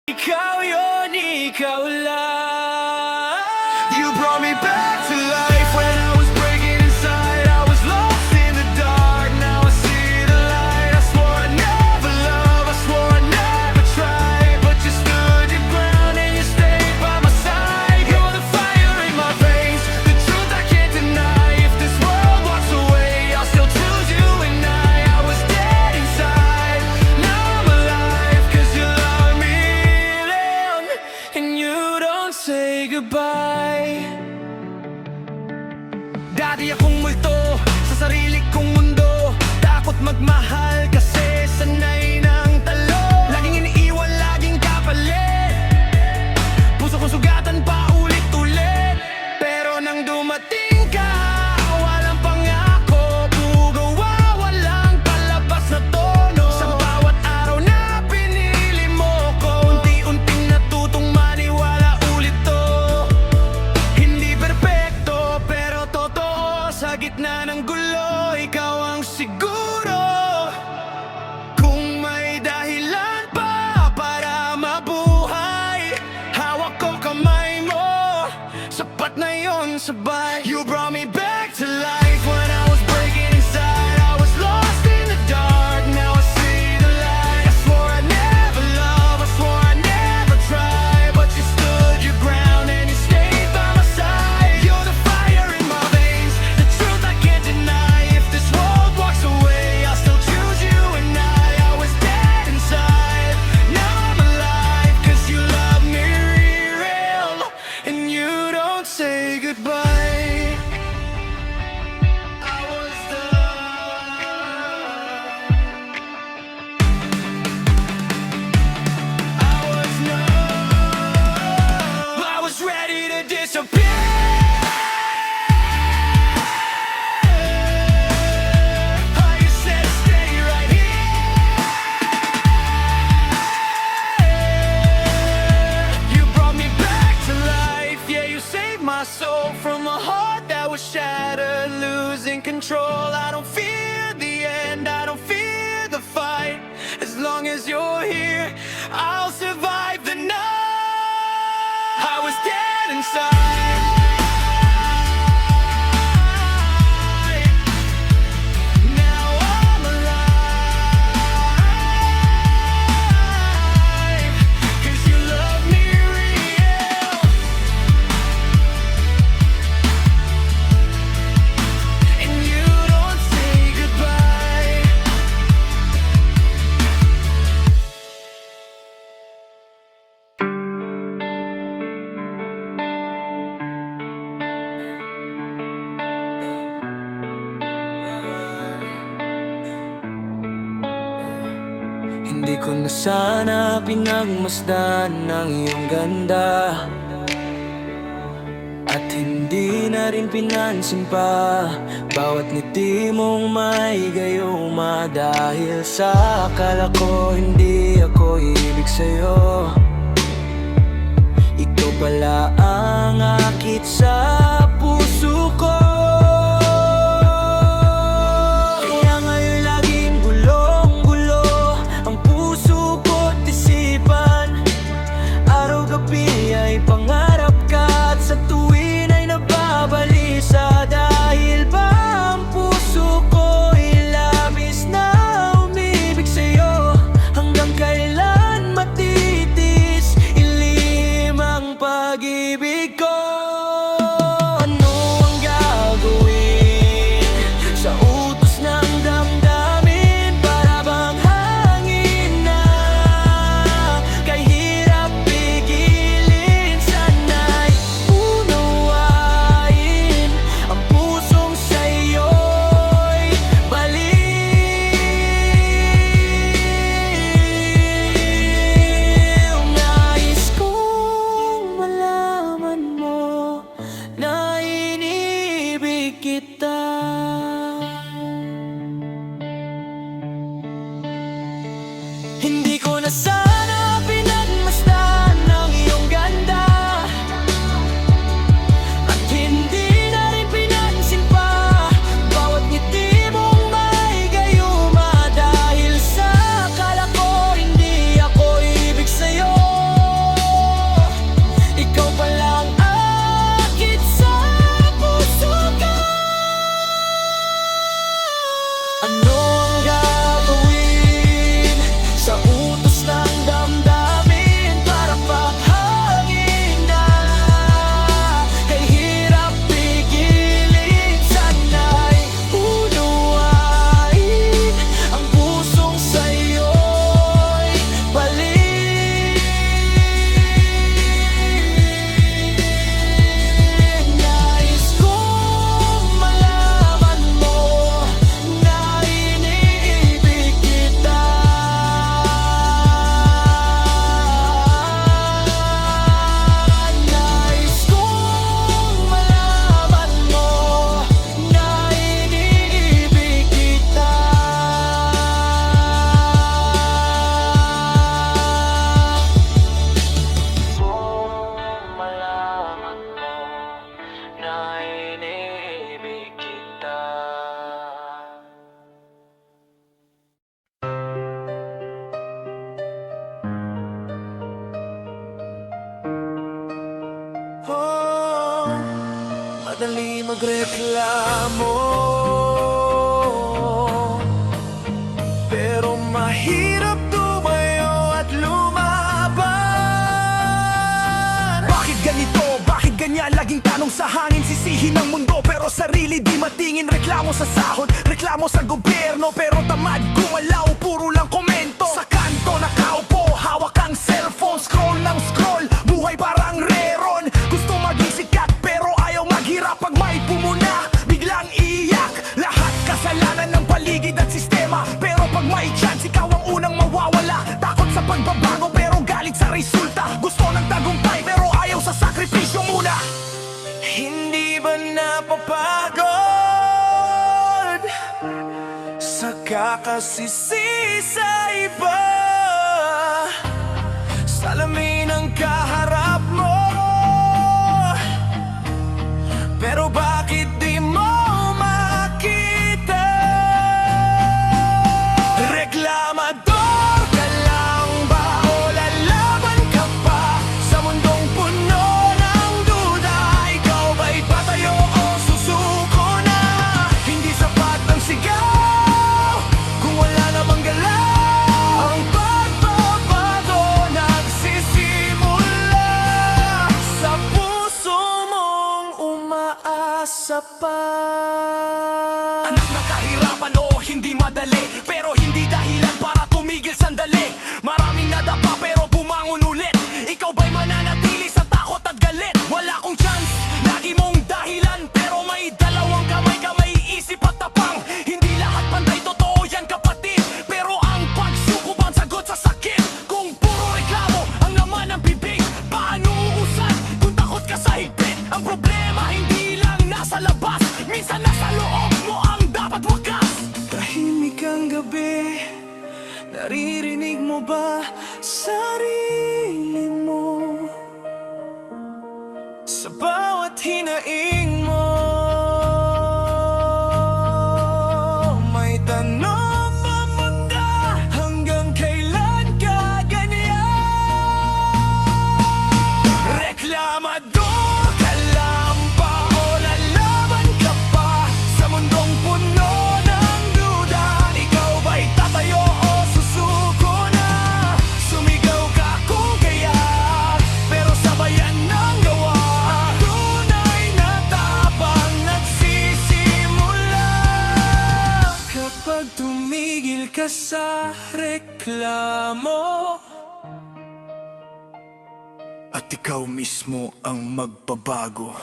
Ikaw yun, ikaw lang. You brought me back to life when I was breaking inside. I was lost in the dark, now I see the light. I swore I'd never love, I swore I'd never try, but you stood your ground and you stayed by my side. You're the fire in my veins, the truth I can't deny. If this world walks away, I'll still choose you and I was dead inside, now I'm alive, cause you love me long, And you don't say goodbye. Dati akong multo sa sarili kong mundo, takot magmahal kasi sanay ng talo. Laging iniiwan, laging kapalit, puso kong sugatan pa ulit-ulit. Pero nang dumating ka, walang pangako, pugawa, walang palabas na tono. Sa bawat araw na pinili mo ko, unti-unting natutong maniwala ulit to. Hindi perpekto pero totoo, sa gitna ng gulo, ikaw ang siguro. Kung may dahilan pa para mabuhay, hawak ko kamay mo, sapat na yon sabay. You brought me back to life when I was breaking inside. I was lost in the dark, now I see the light. I swore I'd never love, I swore I'd never try, but you stood your ground and you stayed by my side. You're the fire in my veins, the truth I can't deny. If this world walks away, I'll still choose you and I was dead inside, now I'm alive, cause you love me real, and you don't say goodbye. I was numb, I was ready to disappear. Oh, you said stay right here. You brought me back to life, yeah, you saved my soul from a heart that was shattered, losing control. I don't fear the end, I don't fear the fight. As long as you're here, I'll survive the night. I was dead inside, now I'm alive, cause you love me real, and you don't say goodbye. Hindi ko na sana pinagmasdan ng iyong ganda, at hindi na rin pinansin pa bawat ngiti mong may gayuma. Dahil sa akala ko hindi ako ibig sa'yo, ikaw pala ang akit sa puso ko. Kaya ngayon laging gulong-gulo ang puso ko't isipan. Araw-gabi ay pangarap ka, at sa tuwin ay nababalisa. Dahil ba ang puso ko'y labis na umibig sa'yo, hanggang kailan matitis ilihim ang pag-ibig ko. madali magreklamo, pero mahirap tumayo at lumaban. Bakit ganito? Bakit ganyan? Laging tanong sa hangin, sisihin ng mundo pero sarili di matingin. Reklamo sa sahod, reklamo sa gobyerno, pero tamad gumalaw, puro lang komento. Sa kanto nakaupo, hawak ang cellphone, scroll ng scroll, buhay parang reron. Gusto maging sikat pero ayaw maghirap. Pag may pumuna, biglang iyak. Lahat kasalanan ng paligid at sistema, pero pag may chance, ikaw ang unang mawawala. Takot sa pagbabago pero galit sa resulta. Gusto ng tagumpay pero ayaw sa sakripisyo muna. Hindi ba napapagod sa kakasisi sa iba? Salamin ang kaharap mo, pero bakit di mo makita? Reklamador ka lang ba o lalaban ka pa sa mundong puno ng duda? Ikaw ba'y patayo o susuko na? Hindi sapat ang sigaw kung wala namang galaw. Ang pagbabago nagsisimula sa puso mong umaasa pa. Anak na kahirapan o hindi madali, pero hindi dahilan para tumigil sandali. Maraming nadapa pero bumangon ulit. Ikaw ba'y mananatili sa takot at galit? Wala kong chance, lagi mong dahilan, pero may dalawang kamay ka, may isip at tapang. Hindi lahat pantay, totoo yan kapatid, pero ang pagsuko bang sagot sa sakit? Kung puro reklamo ang laman ng bibig, paano uusad kung takot ka sa higpit? Ang problema hindi lang nasa labas, minsan nasa loob mo ang dapat wakas. Tahimik ang gabi, naririnig mo ba sarili mo? Sa bawat hinaing mo, may tanong mamunda, hanggang kailan ka ganyan? Reklamador ka lang ba o lalaban ka pa sa mundong puno ng duda? Ikaw ba'y tatayo o susuko na? Sumigaw ka kung kaya, pero sabayan ng gawa. Ang tunay na tapang nagsisimula kapag tumigil ka sa reklamo, At ikaw mismo ang magbabago.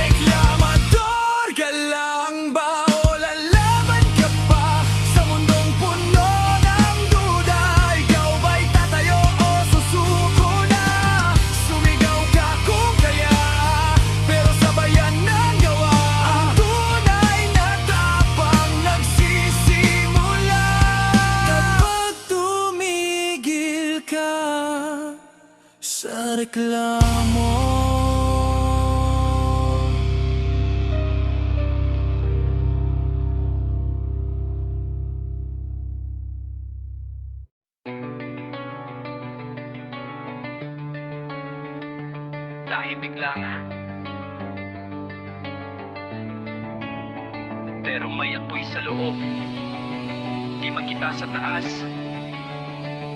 reklamador ka lang ba o lalaban ka pa sa mundong puno ng duda? Ikaw ba'y tatayo o susuko na? Sumigaw ka kung kaya, pero sabayan ng gawa. Ang tunay na tapang nagsisimula kapag tumigil ka sa reklamo. Tahimik lang, pero may apoy sa loob. Di man kita sa taas,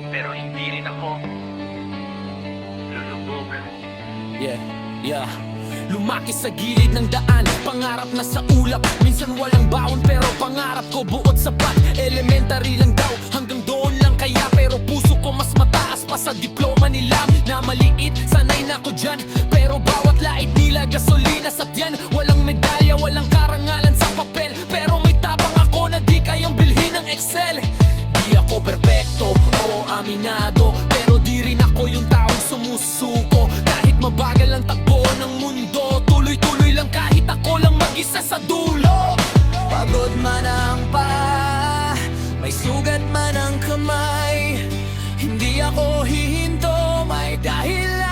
pero hindi rin ako lulubog. Yeah. Lumaki sa gilid ng daan, pangarap na sa ulap. Minsan walang baon pero pangarap ko buot sapat. Elementary lang daw, hanggang doon lang kaya, pero puso ko mas mataas pa sa diploma nila. Na maliit, sanay na ko dyan, pero bawat lait nila gasolina sa tiyan. Walang medalya, walang karangalan sa papel, pero may tapang ako na di kayang bilhin ng Excel. Di ako perpekto, oo aminado, pero di rin ako yung taong sumusuko. Kahit mabagal ang takbo ng mundo, tuloy-tuloy lang kahit ako lang mag-isa sa dulo. Pagod man ang paa, may sugat man ang kamay, hindi ako hihinto, may dahilan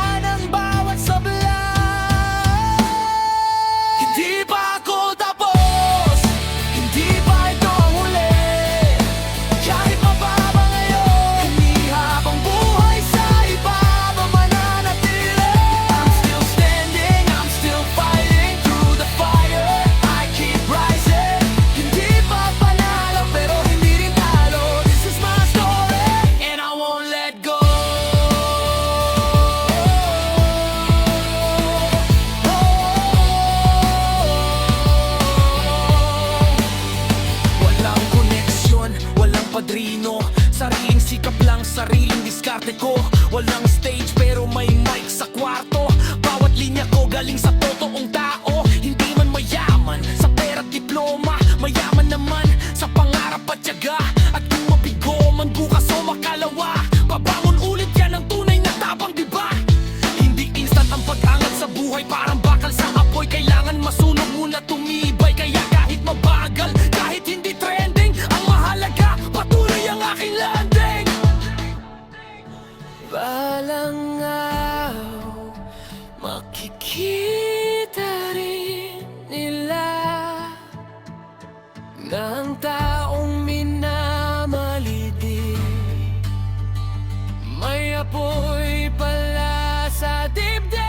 ano. Sariling sikap lang, sariling diskarte ko. Walang stage pero may mic sa kwarto. Bawat linya ko galing sa totoong tao. Hindi man mayaman sa pera't diploma, mayaman naman sa pangarap at tiyaga. At kung mabigo man bukas o makalawa, babangon ulit yan ang tunay na tapang, diba? Hindi instant ang pag-angat sa buhay, parang bakal sa apoy. Kailangan masunog muna tumibay. Kaya kahit mabagal, kahit hindi trending, ang mahalaga, patuloy ang aking landing. Balang araw, makikita rin nila na ang taong minamaliti may apoy pala sa dibdib.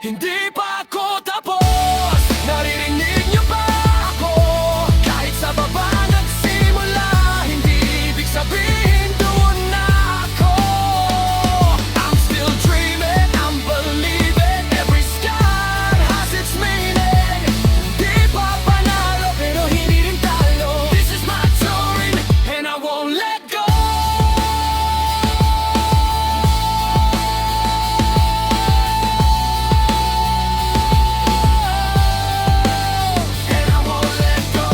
Hindi pa ako tapos, naririnig niyo ba ako? Kahit sa baba nagsimula, hindi ibig sabihin doon na ako. I'm still dreaming, I'm believing, every scar has its meaning. Hindi pa panalo pero hindi rin talo. This is my story and I won't let go. And I won't let go.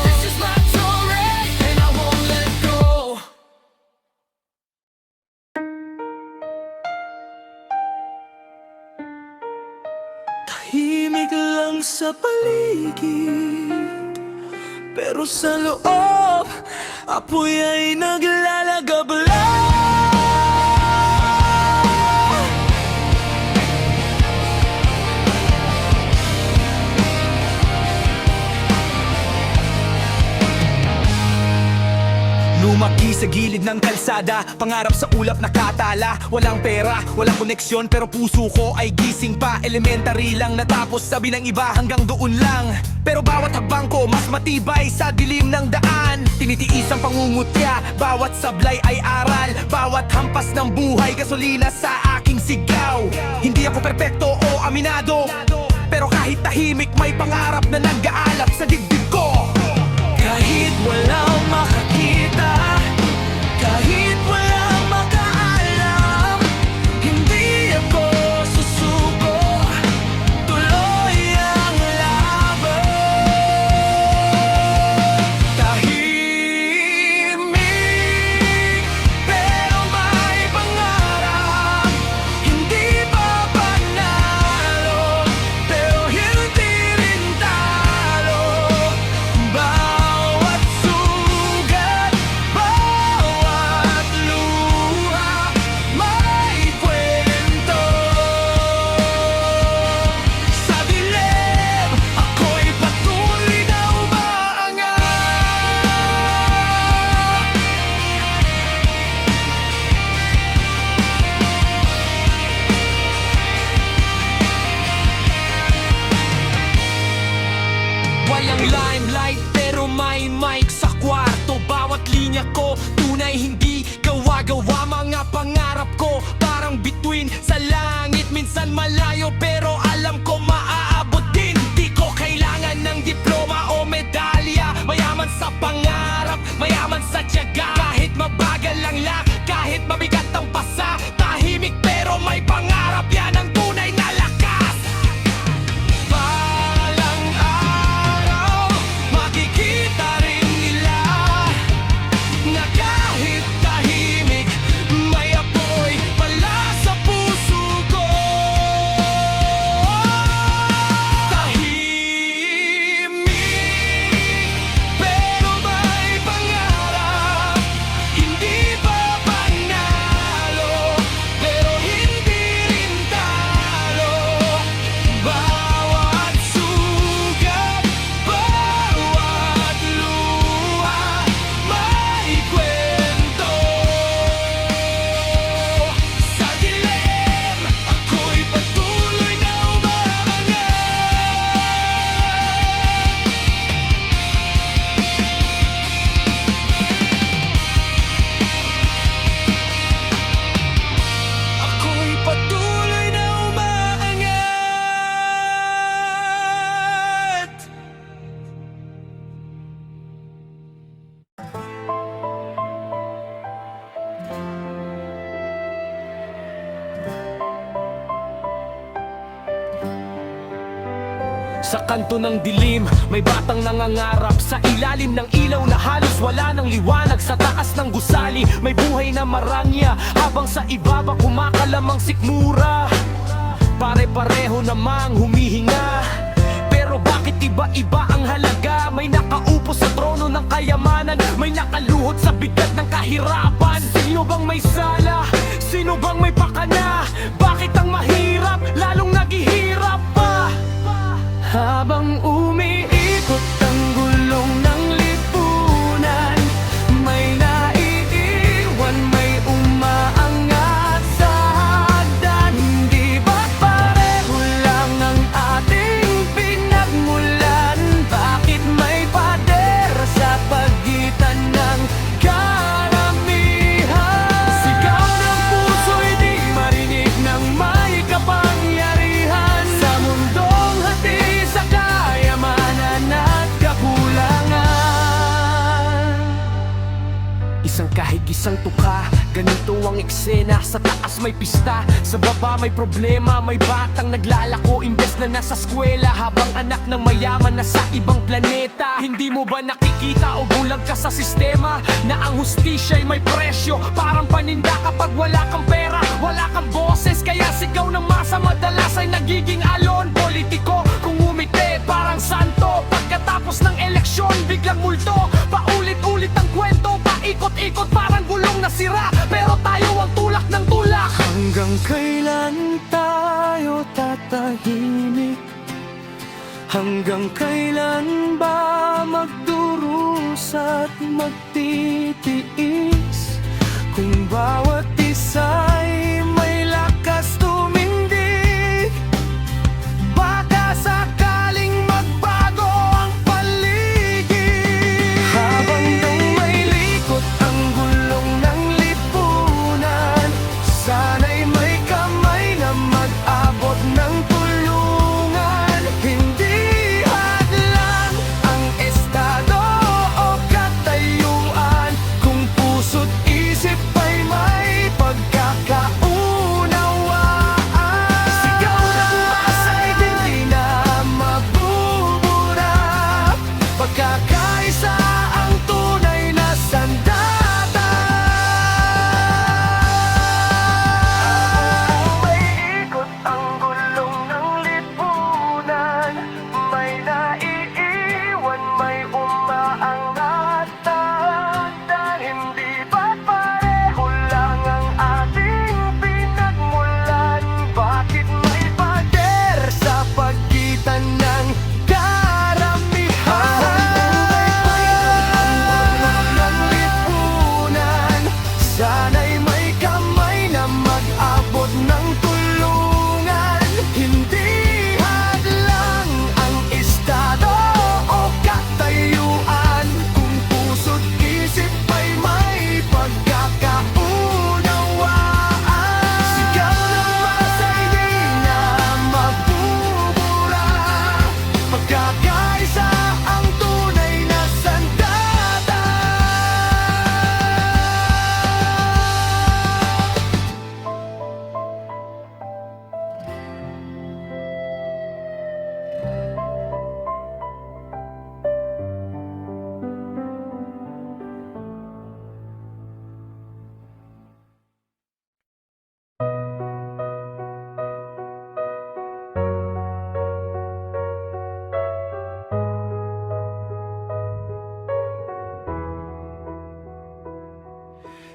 This is my story and I won't let go. Tahimik lang sa paligid, pero sa loob, apoy ay naglalagabla. Lumaki sa gilid ng kalsada, pangarap sa ulap nakatala. Walang pera, walang koneksyon, pero puso ko ay gising pa. Elementary lang natapos, sabi ng iba hanggang doon lang. Pero bawat hakbang ko mas matibay sa dilim ng daan. Tinitiis ang pangungutya, bawat sablay ay aral. Bawat hampas ng buhay, gasolina sa aking sigaw. Hindi ako perpekto o aminado, pero kahit tahimik may pangarap na nag-aalap sa dibdib ko. Kahit walang makakita, kahit walang makaalam, hindi ako susuko, tuloy ang laban. Tahimik, pero may pangarap. Hindi pa panalo, pero hindi rin talo. Bawat sugat, bawat luha, may kwento. Sa dilim, ako'y patuloy na umaangat. Walang limelight pero may mic sa kwarto. Bawat linya ko tunay, hindi gawa-gawa. Mga pangarap ko parang bituin sa langit. Minsan malayo pero alam ko maaabot din. Di ko kailangan ng diploma o medalya. Mayaman sa pangarap, mayaman sa tiyaga. Kahit mabagal lang lang, kahit mabigat ang pasa. Tahimik pero may pangarap, yan ang tunay na lakas. Balang araw, makikita rin nila na kahit tahimik, may apoy pala sa puso ko. Sa kanto ng dilim, may batang nangangarap. Sa ilalim ng ilaw na halos wala ng liwanag. Sa taas ng gusali, may buhay na marangya. Habang sa ibaba kumakalamang sikmura. Pare-pareho namang humihinga. Pero bakit iba-iba ang halaga? May nakaupo sa trono ng kayamanan, may nakaluhod sa bigat ng kahirapan. Sino bang may sala? Sino bang may pakana? Bakit ang mahirap lalong naghihirap pa? Habang umiikot ang gulong ng lipunan, may naiiwan, may umaangat sa hagdan. Hindi ba pareho lang ang ating pinagmulan? Bakit may pader sa pagitan ng karamihan? Sigaw ng puso'y di marinig ng may kapangyarihan. Sa mundong hati sa kayamanan at kakulangan, isang kahig, isang tuka, ganito ang eksena. Sa taas may pista, sa baba may problema. May batang naglalako imbes na nasa eskwela, habang anak ng mayaman na sa ibang planeta. Hindi mo ba nakikita o bulag ka sa sistema, na ang hustisya'y may presyo? Parang paninda kapag wala kang pera, wala kang boses. Kaya sigaw ng masa madalas ay nagiging alon. Politiko kung umite parang santo, pagkatapos ng eleksyon biglang multo. Paulit-ulit ang kwento, paikot-ikot parang gulong na sira, pero tayo ang tulak ng tulak. Hanggang kailan tayo tatahimik? Hanggang kailan ba magdurus at magtitiis? Kung bawat isa'y may lakas tumindig, baka sakaling magbago ang paligid. Habang nang may likot ang gulong ng lipunan, sana'y may kamay na mag-abot ng tulungan. Hindi hadlang ang estado o katayuan, kung puso't isip ay may pagkakaunawaan. Sigaw ng masa'y di na mabubura, pagkakaisa ang tunay na sandata. May ikot ang gulong ng lipunan, may naiiwan, may umaangat na hagdan. Hindi ba pareho lang ang ating pinagmulan? Bakit may pader sa pagitan ng karamihan? Ang lipunan, sana'y may kamay na mag-abot ng tulungan. Hindi hadlang ang estado o katayuan, kung puso't isip ay may pagkakaunawaan. Sigaw ng masa'y di na mabubura, pagkakaisa ang tunay na sandata.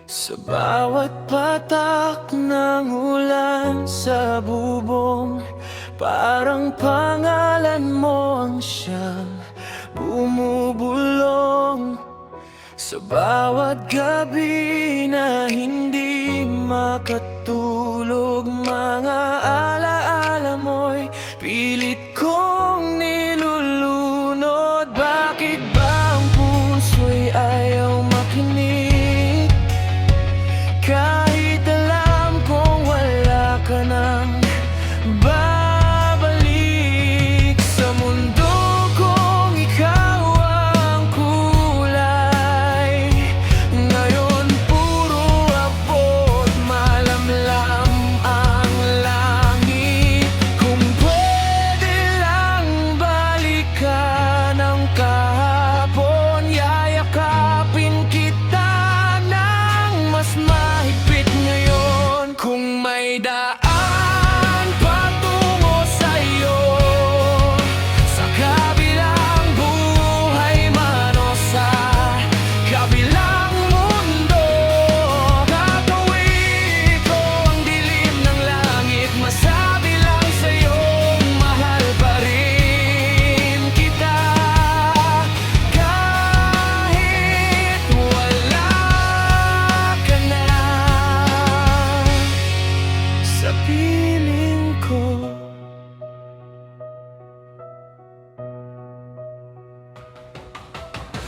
Sa bawat patak ng ulan sa bubong, parang pangalan mo ang siyang bumubulong. Sa bawat gabi na hindi makatulog, mga alaala mo'y pilit kong nilulunod. Bakit ba ang puso'y ayaw makinig? Kahit alam kong wala ka nang babalik sa mundo kong ikaw ang kulay. Ngayon puro abot, malamlam ang langit. Kung pwede lang ba daan patungo sa'yo, sa kabilang buhay man o sa kabilang mundo. Gagawin ko ang dilim ng langit, masabi lang sa'yo, mahal pa rin kita. Kahit wala ka na sa piling ko.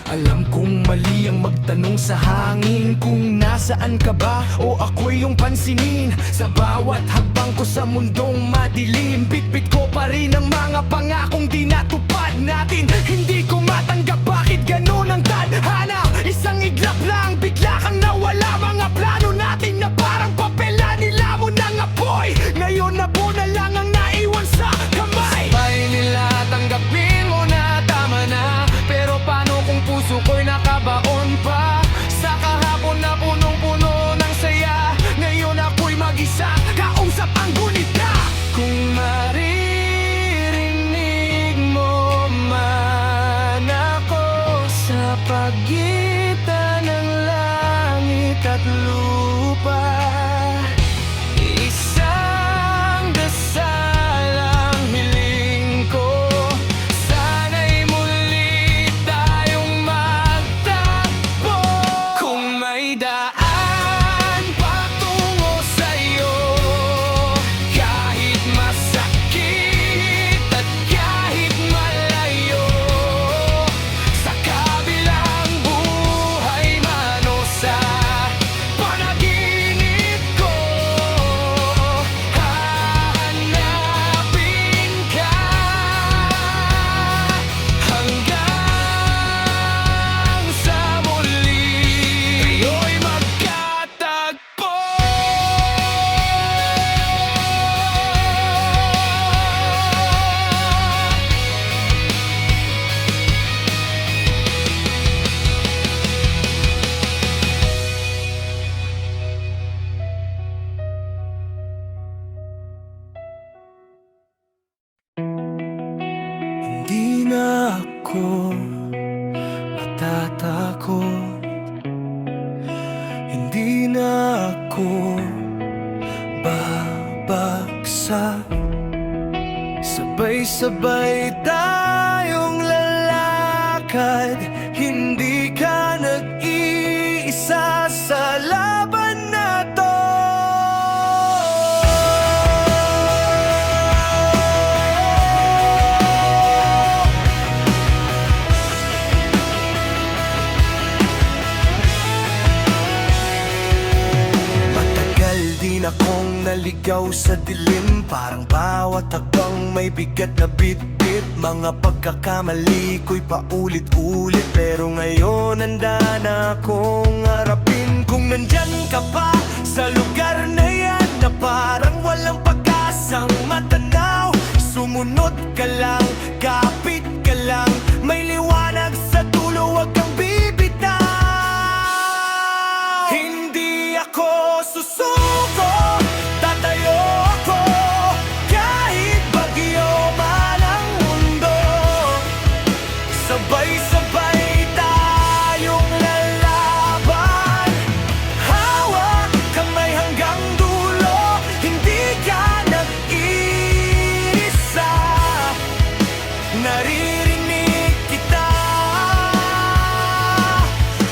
Alam kong mali ang magtanong sa hangin kung nasaan ka ba o ako'y iyong pansinin. Sa bawat hakbang ko sa mundong madilim, bitbit ko pa rin ang mga pangakong di natupad natin. Hindi ko matanggap bakit ganun ang tadhana. Isang iglap lang, bigla kang nawala. Mga plano natin na parang papel na nilamon ng apoy. Ngayon nabuo na lang ang naiwan sa kamay. Sabay nila tanggapin mo na tama na, pero paano kung puso ko'y nakabaon pa sa kahapon na punong-puno ng saya? Ngayon ako'y mag-isa, kausap ang gunita. Kung maririnig mo man ako sa pagitan ng langit at lupa, isang dasal ang hiling ko, sana'y muli tayong magtagpo. Kung may daan patungo sa'yo, kahit masakit at kahit malayo, sa kabilang buhay man o sa panaginip ko, hahanapin ka hanggang sa muli tayo'y magkatagpo. Hindi na ako matatakot, hindi na ako babagsak. Sabay-sabay tayong lalakad, hindi ka nag-iisa sa laban na to. Matagal din akong naligaw sa dilim, parang bawat hakbang may bigat na bitbit. Mga pagkakamali ko'y paulit-ulit, pero ngayon handa na akong harapin. Kung nandyan ka pa sa lugar na yan na parang walang pag-asang matanaw, sumunod ka lang, kapit ka lang, may liwanag sa dulo, wag kang bibitaw. Hindi ako susuko, tatayo ako, kahit bagyo man ang mundo. Sabay-sabay tayong lalaban, hawak kamay hanggang dulo, hindi ka nag-iisa. Naririnig kita,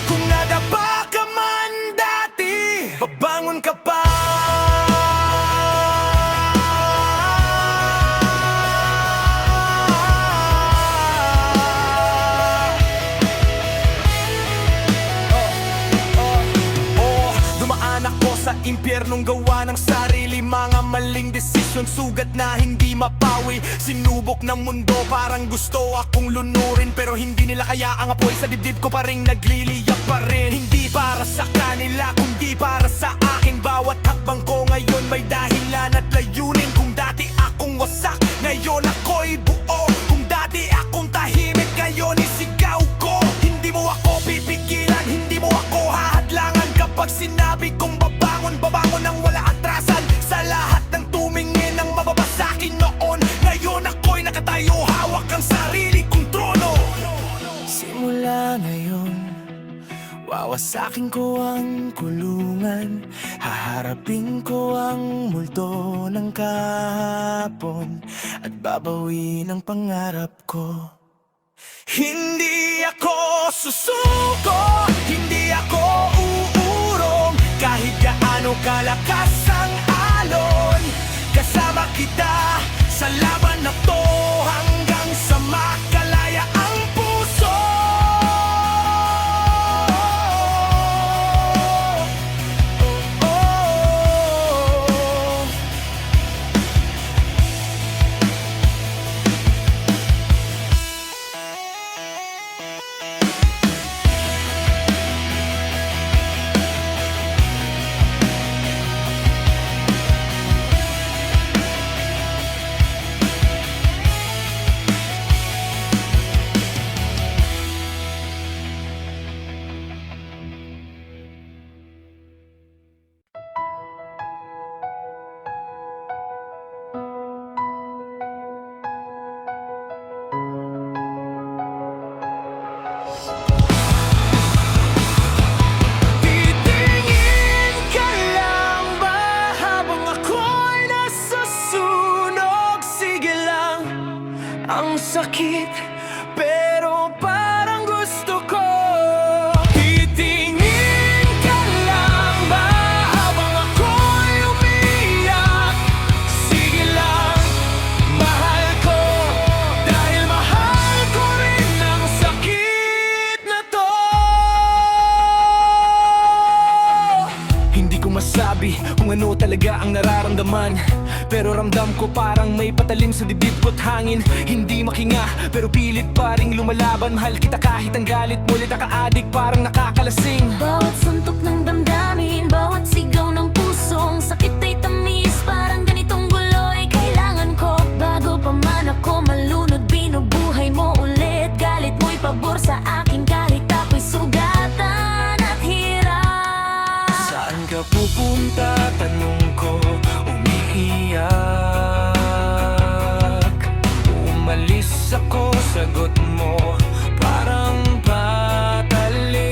kung nadapa ka man dati, babangon ka pa. Dumaan ako sa impyernong gawa ng sarili, mga maling desisyon, sugat na hindi mapawi. Sinubok ng mundo, parang gusto akong lunurin, pero hindi nila kaya ang apoy sa dibdib ko pa rin nagliliyak pa rin. Hindi para sa kanila, kundi para sa akin. Bawat hakbang ko ngayon may dahilan at layunin. Kung dati akong wasak, ngayon ako'y buo. Kung dati akong tahimik, ngayon isigaw ko. Hindi mo ako pipigilan, hindi mo ako hahadlangan. Kapag sinabi kong babangon, babangon nang wala atrasan. Sa lahat taon. Ngayon ako'y nakatayo, hawak ang sarili kong trono. Simula ngayon, wawasakin ko ang kulungan. Haharapin ko ang multo ng kahapon at babawin ang pangarap ko. Hindi ako susuko, hindi ako uurong. Kahit gaano kalakas ang alon, kasama kita sa laban na to hanggang sa makalaya ang puso. Titingin ka lang ba habang ako'y nasusunog? Sige lang, ang sakit, pero parang gusto ko. Titingin ka lang ba habang ako'y umiiyak? Sige lang, mahal ko, dahil mahal ko rin ang sakit na to. Hindi ko masabi kung ano talaga ang nararamdaman, pero ramdam ko parang may patalim sa dibdib ko't hangin. Hindi makinga, pero pilit pa ring lumalaban. Mahal kita kahit ang galit mulit nakaadik, parang nakakalasing. Bawat suntok ng damdamin, bawat sigaw ng pusong sakit ay tamis, parang ganitong gulo ay kailangan ko. Bago pa man ako malunod, binubuhay mo ulit. Galit mo'y pabor sa akin kahit ako'y sugatan at hirap. Saan ka pupunta? Tanong ko, umiiyak. Umalis ako, sagot mo, parang patalim.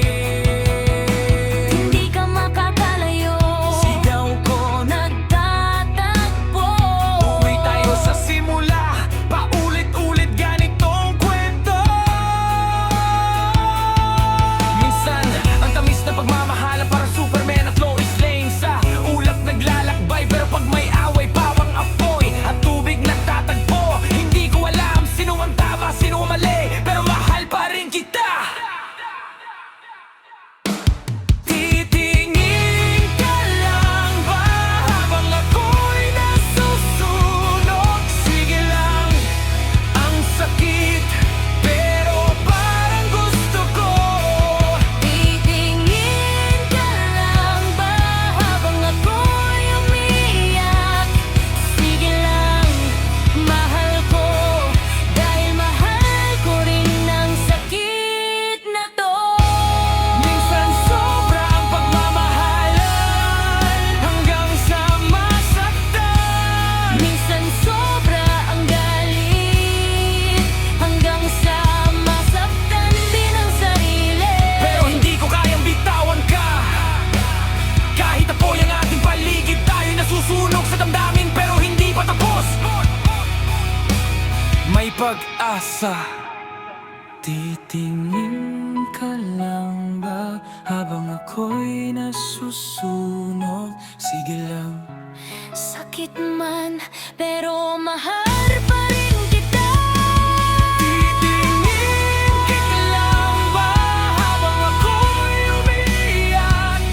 Hindi ka makakalayo, Sigaw ko, nagtatakbo. uwi tayo sa simula, paulit-ulit ganitong kwento. Minsan, ang tamis na pagmamahalan para Superman at Lois Lane. Sa ulap naglalakbay, pero pag may away, pawang apoy at tubig nagtatagpo. Hindi ko alam sino ang tama, sino ang mali, pero mahal pa rin kita. Titingin ka lang ba habang ako'y nasusunog? Sige lang, ang sakit, pero parang gusto ko. Titingin ka lang ba habang ako'y umiiyak? Sige lang, mahal ko, dahil mahal ko rin ang sakit na to. Minsan sobra ang pagmamahalan hanggang sa masaktan. Minsan sobra ang galit hanggang sa masaktan din ang sarili. Pero hindi ko kayang bitawan ka. Kahit apoy ang ating paligid, tayo nasusunog sa damdamin, pero hindi pa tapos. May pag-asa. Titingin ka lang ba habang ako'y nasusunog? Sige lang. Sakit man, pero mahal pa rin kita. Titingin ka lang ba habang ako'y umiiyak?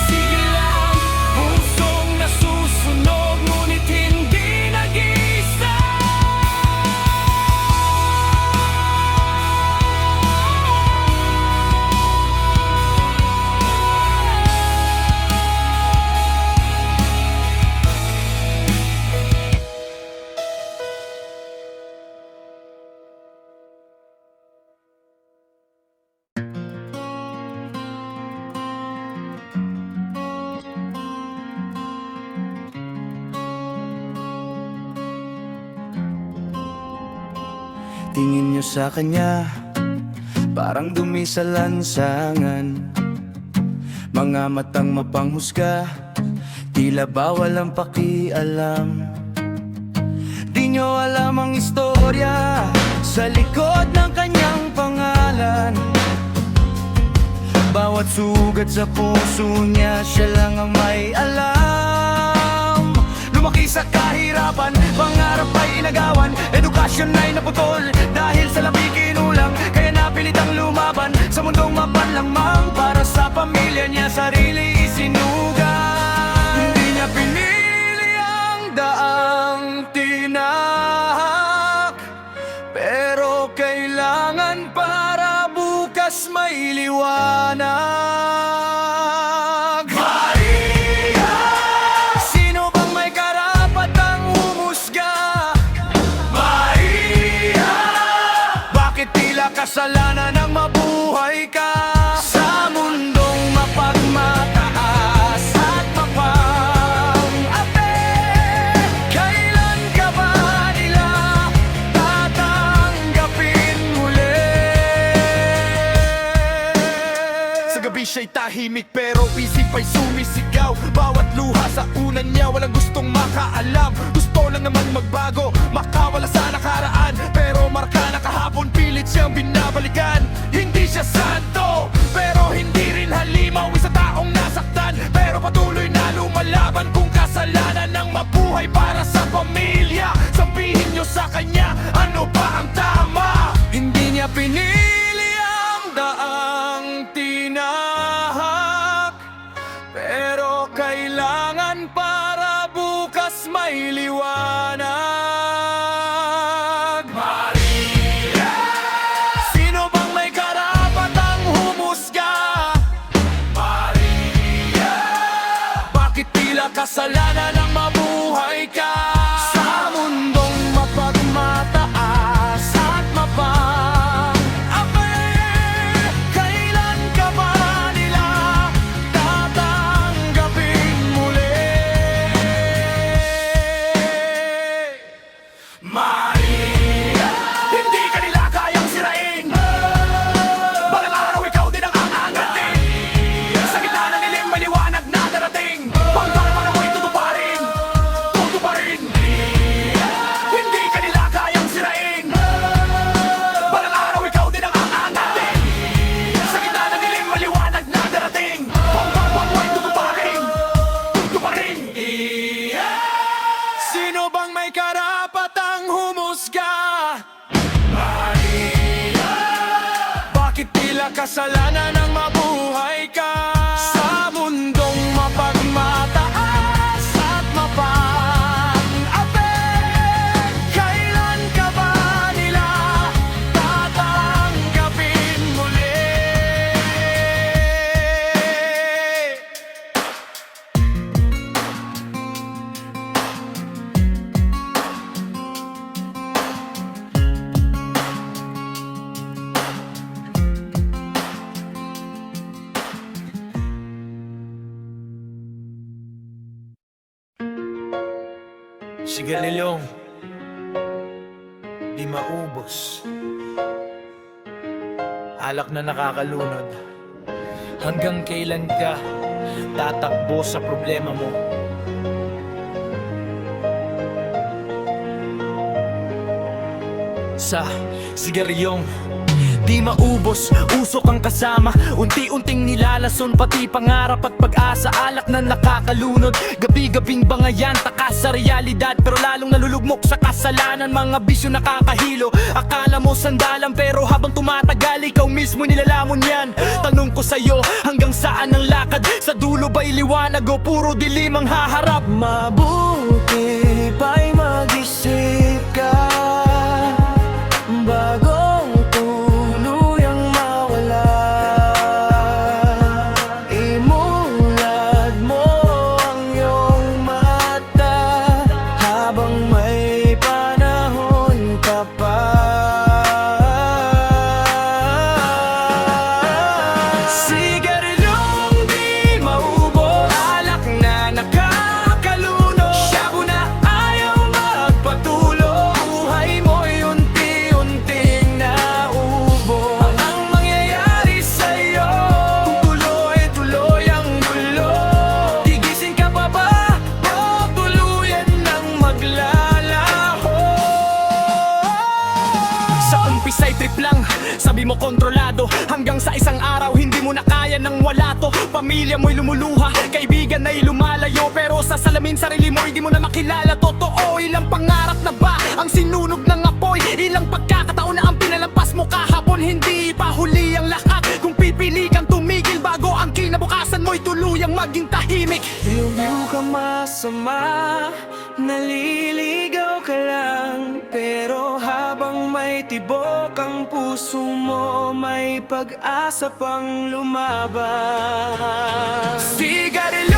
Sige lang, pusong nasusunog, ngunit hindi nag-iisa. tingin nyo sa kanya parang dumi sa lansangan. Mga matang mapanghusga, tila ba walang pakialam. Di nyo alam ang istorya sa likod ng kanyang pangalan. Bawat sugat sa puso niya, siya lang ang may alam. Lumaki sa kahirapan, pangarap ay inagawan, edukasyon ay naputol dahil sa labi kinulang. Kaya napilitang lumaban sa mundong mapanlamang, para sa pamilya niya sarili isinugan. Hindi niya pinili ang daang tinahak, pero kailangan para bukas may liwanag. Maria! Sino bang may karapatang humusga? Maria! Bakit tila kasalanan ang mabuhay ka sa mundong mapagmataas at mapang-ape? Kailan ka ba nila tatanggapin muli? Sa gabi siya'y tahimik pero isip ay sumisigaw. Bawat luha sa unan niya walang gustong makaalam. Gusto lang naman magbago, makawala sa nakaraan, pero marka na kahapon pilit siyang binabalikan. Hindi siya santo, pero hindi rin halimaw. Isa taong nasaktan, pero patuloy na lumalaban. Kung kasalanan ng mabuhay para sa pamilya, sabihin niyo sa kanya, ano ba ang tama? Hindi niya pinili ang daang tinahak, pero kailangan para bukas may liwanag. Maria! Sino bang may karapatang humusga? Maria! Bakit tila kasalanan ang mabuhay ka sa mundong mapagmataas at mapang-ape? Kailan ka ba nila tatanggapin muli? Maria! Hindi ka nila kayang sirain, balang araw ikaw din ang aangatin. Sa gitna ng ilim may liwanag na darating, pagdarma mo'y tutuparin, tutuparin. Hindi ka nila kayang sirain, balang araw ikaw din ang aangatin. Sa gitna ng ilim may liwanag na darating, pagdarma mo'y tutuparin, tutuparin. Sino bang may karapatang humusga? Maria! Bakit tila kasalanan ang mabuhay ka sa mundong mapagmataas at mapang-ape? Kailan ka ba nila tatanggapin muli? Sigarilyong di maubos, alak na nakakalunod. Hanggang kailan ka tatakbo sa problema mo? Sa sigarilyong di maubos, usok ang kasama, unti-unting nilalason pati pangarap at pag-asa. Alak na nakakalunod, gabi-gabing bangayan, takas sa realidad, pero lalong nalulugmok sa kasalanan. Mga bisyo nakakahilo, akala mo sandalan, pero habang tumatagal ikaw mismo nilalamon yan. Tanong ko sa'yo, hanggang saan ang lakad? Sa dulo ba'y liwanag o puro dilim ang haharap? Mabuti pa'y mag-isip ka bagong tuluyang mawala. Imulad mo ang iyong mata habang may panahon ka pa. Sigarilyong di maubos, alak na nakakalunod, shabu na ayaw trip lang, sabi mo kontrolado. Hanggang sa isang araw, hindi mo na kaya nang wala to. Pamilya mo'y lumuluha, kaibigan ay lumalayo. Pero sa salamin sarili mo, hindi mo na makilala. Totoo, ilang pangarap na ba ang sinunog ng apoy? Ilang pagkakataon na ang pinalampas mo kahapon. Hindi pa huli ang lahat kung pipili kang tumigil bago ang kinabukasan mo'y tuluyang maging tahimik. View ka masama, naliligaw ka lang. Pero habang may tibok ang puso mo, may pag-asa pang lumaban. Sigarilyo